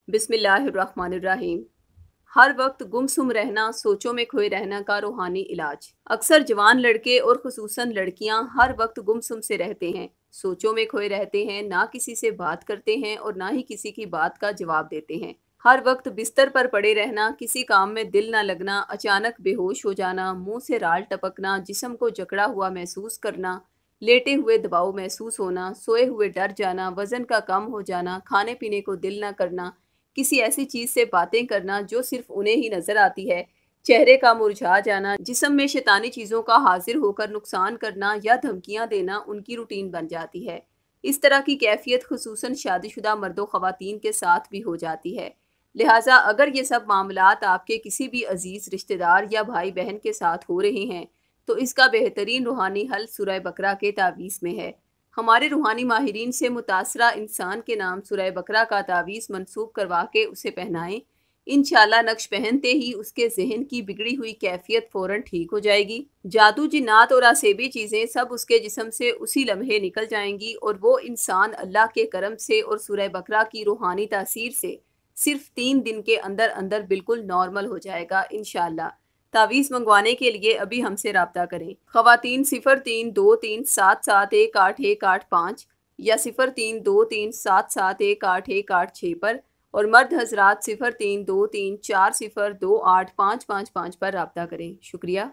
बिस्मिल्लाहिर्रहमानिर्रहीम। हर वक्त गुमसुम रहना, सोचों में खोए रहना का रूहानी इलाज। अक्सर जवान लड़के और खुसूसन लड़कियां हर वक्त गुमसुम से रहते हैं, सोचों में खोए रहते हैं, ना किसी से बात करते हैं और ना ही किसी की बात का जवाब देते हैं। हर वक्त बिस्तर पर पड़े रहना, किसी काम में दिल ना लगना, अचानक बेहोश हो जाना, मुंह से राल टपकना, जिस्म को जकड़ा हुआ महसूस करना, लेटे हुए दबाव महसूस होना, सोए हुए डर जाना, वजन का कम हो जाना, खाने पीने को दिल ना करना, किसी ऐसी चीज़ से बातें करना जो सिर्फ उन्हें ही नज़र आती है, चेहरे का मुरझा जाना, जिस्म में शैतानी चीज़ों का हाजिर होकर नुकसान करना या धमकियां देना उनकी रूटीन बन जाती है। इस तरह की कैफियत खुसूसन शादीशुदा मर्दों ख़वातीन के साथ भी हो जाती है। लिहाजा अगर ये सब मामलात आपके किसी भी अजीज़ रिश्तेदार या भाई बहन के साथ हो रहे हैं तो इसका बेहतरीन रूहानी हल सूरह बकरा के तावीज़ में है। हमारे रूहानी माहिरीन से मुतासरा इंसान के नाम सूरह बकरा का तावीज़ मंसूब करवा के उसे पहनाएं। इंशाल्लाह नक्श पहनते ही उसके जहन की बिगड़ी हुई कैफियत फ़ौरन ठीक हो जाएगी। जादू जिन्नात और आसेबी चीज़ें सब उसके जिस्म से उसी लम्हे निकल जाएंगी और वो इंसान अल्लाह के करम से और सूरह बकरा की रूहानी तासीर से सिर्फ 3 दिन के अंदर अंदर बिल्कुल नॉर्मल हो जाएगा इंशाल्लाह। तावीज़ मंगवाने के लिए अभी हमसे रब्ता करें। ख़वातीन 0323771818 या 0323771818 पर और मर्द हजरात 0323402855 पर रब्ता करें। शुक्रिया।